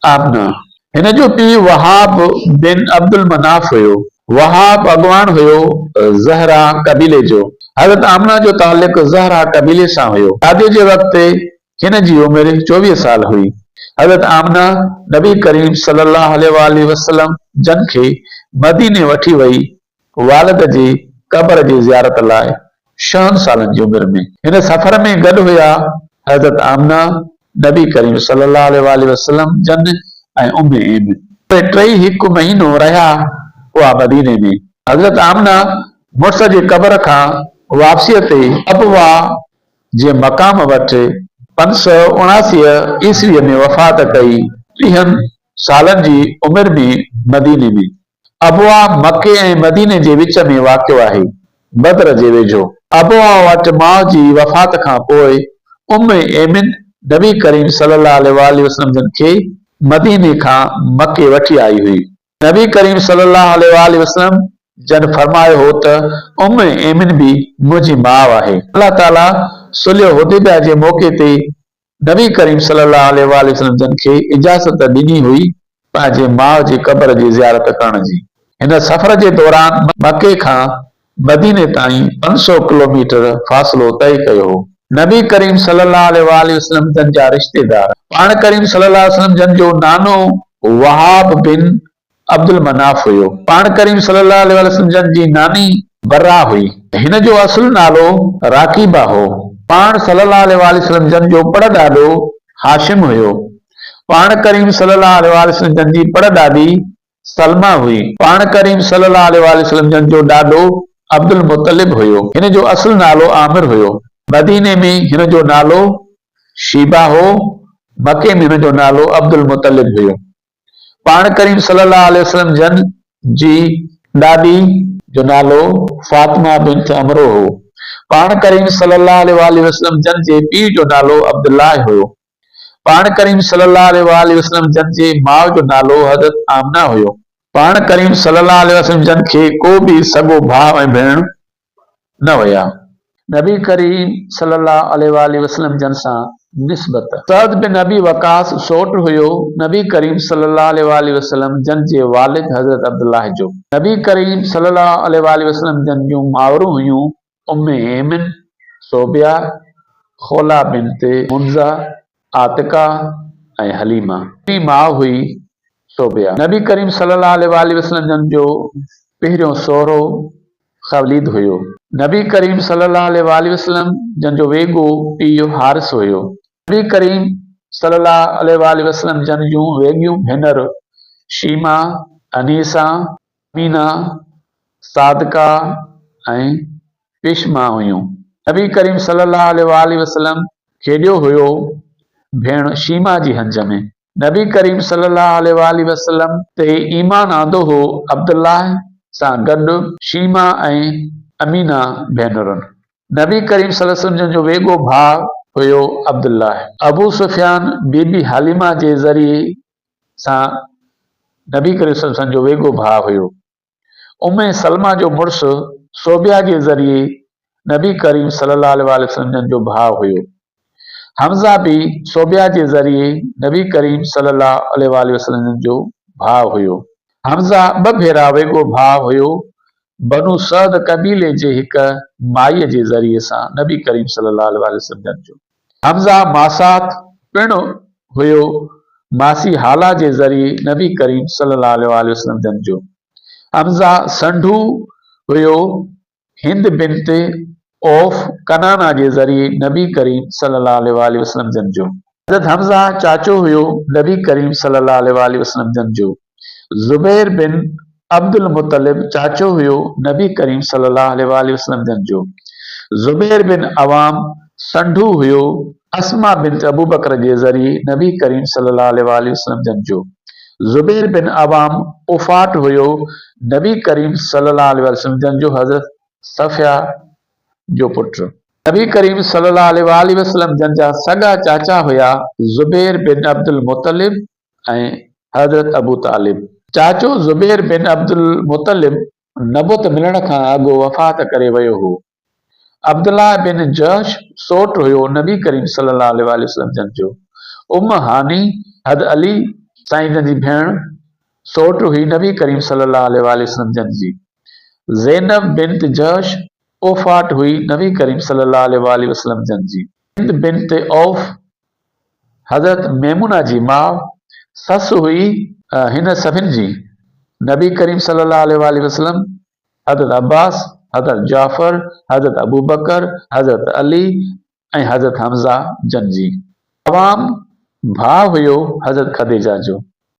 आमना। हिन जो पीउ वहाब बिन अब्दुल मनाफ हुयो। वहाब अॻवान हुयो ज़हरा कबीले जो। हज़रत आमना जो ताल्लुक ज़हरा कबीले सां हुयो। शादी जे वक़्तु हिन जी उमिरि 24 साल हुई। हज़रत आमना नबी करीम सल्लल्लाहु अलैहि वसल्लम जन खे मदीने वठी वई वालिद जी क़ब्र जी ज़ियारत लाइ 6 सालनि जी उमिरि में। हिन सफ़र में गॾु हुया हज़रत आमना, नबी करीम सल्लल्लाहु अलैहि वसल्लम जन ऐं उम्मे ऐमन। टई हिकु महीनो रहिया हुआ मदीने में। हज़रत आमना मुड़ुस जे क़ब्र खां वापसीअ ते अबवा जे मक़ाम वटि 579 ईस्वीअ में वफ़ात कई, 30 सालनि जी उमिरि में मदीने में। अबवा मके ऐं मदीने जे विच में वाक़ियो आहे, बदर जे वेझो। अबवा वटि माउ जी वफ़ात खां पोइ उम्मे ऐमन नबी करीम सल्लल्लाहु अलैहि वसल्लम जन खे मदीने खां मके वठी आई हुई। नबी करीम सल्लल्लाहु अलैहि वसल्लम जन फरमायो हो त उम्मे ऐमन भी मुंहिंजी माउ आहे। अल्लाह ताला सुलह हुदैबिया जे मौक़े ते नबी करीम सल्लल्लाहु अलैहि वसल्लम जन खे इजाज़त ॾिनी हुई पंहिंजे माउ जी क़ब्र जी ज़ियारत करण जी। हिन सफ़र जे दौरान मके खां मदीने ताईं 500 किलोमीटर फ़ासिलो तय कयो हो। नबी करीम सल्लल्लाहु अलैहि वसल्लम जन जा रिश्तेदार। पाण करीम सल्लल्लाहु अलैहि वसल्लम जन जो नानो वहाब बिन अब्दुल मनाफ हुयो। पाण करीम सल्लल्लाहु अलैहि वसल्लम जन जी नानी बर्रा हुई। हिन जो असुल नालो राकीबा हो। पाण सल्लल्लाहु अलैहि वसल्लम जन जो पड़ॾाॾो हाशिम हुयो। पाण करीम सल्लल्लाहु अलैहि वसल्लम जन जी पड़ॾाॾी सलमा हुई। पाण करीम सल्लल्लाहु अलैहि वसल्लम जन जो ॾाॾो अब्दुल मुतलिब हुयो। हिन जो असुल नालो आमिर हुयो। मदीने में हिन जो नालो शीबा हो। मके में हिन जो नालो अब्दुल मुतलिब हुयो। पाण करीम सल्लल्लाहु अलैहि वसल्लम जन जी ॾाॾी जो नालो फातिमा बिन्त अमरो हो। पाण करीम सल्लल्लाहु अलैहि वसल्लम जन जे पीउ जो नालो अब्दुल्लाह हुयो। पाण करीम सल्लल्लाहु अलैहि वसल्लम जन जे माउ जो नालो हज़रत आमना हुयो। पाण करीम सल्लल्लाहु अलैहि वसल्लम जन खे को बि सॻो भाउ ऐं भेण न हुया। नबी करीम सल्लल्लाहु अलैहि वसल्लम जन सां निस्बत। सअद बिन अबी वकास सोट हुयो नबी करीम सल्लल्लाहु अलैहि वसल्लम जन जे वालिद हज़रत अब्दुल्लाह जो। नबी करीम सल्लल्लाहु अलैहि वसल्लम जन जूं मावरूं हुयूं उम्मे ऐमन, सोबिया, खोला बिन्त मुंज़ा, आतिका ऐं हलीमा। ॿी माउ हुई सोबिया। नबी करीम सल्लल्लाहु अलैहि वसल्लम जन जो पहिरियों सहुरो ख़लीद हुयो। नबी करीम सल्लल्लाहु अलैहि वसल्लम जन जो वेगो पीउ हारिस हुयो। नबी करीम सल्लल्लाहु अलैहि वसल्लम जन जूं वेगियूं भेनरूं शीमा, अनीसा, मीना, सादका ऐं पिशमा हुयूं। नबी करीम सल्लल्लाहु अलैहि वसल्लम खेॾियो हुयो भेण शीमा जी हंज में। नबी करीम सल्लल्लाहु अलैहि वसल्लम ते ईमान आंदो हो अब्दुल्लाह सां गॾु शीमा ऐं अमीना भेनरुनि। नबी करीम सल्लल्लाहु अलैहि वसल्लम जन जो वेगो भाउ हुयो अब्दुल्लाह। अबू सुफियान बीबी हालिमा जे ज़रिए सां नबी करीम सल्लल्लाहु अलैहि वसल्लम जो वेगो भाउ हुयो। उम्मे सलमा जो मुड़ुसु सोबिया जे ज़रिए नबी करीम सल्लल्लाहु अलैहि वसल्लम जन जो भाउ हुयो। हमज़ा भी सोबिया जे ज़रिए नबी करीम सल्लल्लाहु अलैहि वसल्लम जो भाउ हुयो। हमज़ा 2 भेरा वेगो भाउ हुयो बनु सअद कबीले जे हिक माईअ जे ज़रिए सां नबी करीम सल्लल्लाहु अलैहि वसल्लम जो। हमज़ा मासात पिणु हुयो मासी हाला जे ज़रिए नबी करीम सल्लल्लाहु अलैहि वसल्लम जन जो। हमज़ा संढू हुयो हिंद बिन्त औफ कनाना जे ज़रिए नबी करीम सल्लल्लाहु अलैहि वसल्लम जन जो। हज़रत हमज़ा चाचो हुयो नबी करीम सल्लल्लाहु अलैहि वसल्लम जन जो। ज़ुबैर बिन अब्दुल मुतलिब चाचो हुयो नबी करीम सल्लल्लाहु अलैहि वसल्लम जन जो। ज़ुबैर बिन अवाम संढू हुयो अस्मा बिन्त अबू बकर जे ज़रिए नबी करीम सल्लल्लाहु अलैहि वसल्लम जन जो। ज़ुबैर बिन अवाम उफ़ाट हुयो नबी करीम सल्लल्लाहु अलैहि वसल्लम जन जो हज़रत सफ़िया जो पुट। नबी करीम सल्लल्लाहु अलैहि वसल्लम जन जा सॻा चाचा हुया ज़ुबैर बिन अब्दुल मुतलिब ऐं हज़रत अबू तालिब। चाचो ज़ुबैर बिन अब्दुल मुतलिब नबुत मिलण खां अॻु वफ़ात करे वियो हो। अब्दुल्लाह बिन जहश सोट हुयो नबी करीम सल्लल्लाहु अलैहि वसल्लम जन जो। हानी हद अली साईं जन जी भेण सोट हुई नबी करीम सल्लल्लाहु अलैहि वसल्लम जन जी। ज़ैनब बिन्त जहश ओफाट हुई नबी करीम सल्लल्लाहु अलैहि वसल्लम जन जी। हिंद बिन्त औफ हज़रत मैमुना जी माउ ससु हुई हिन सभिनि जी। नबी करीम सल्लल्लाहु अलैहि वसल्लम, हज़रत अब्बास, हज़रत जाफ़र, हज़रत अबू बकर, हज़रत अली ऐं हज़रत हमज़ा जन जी। तमाम भाउ हुयो हज़रत खदीजा जो।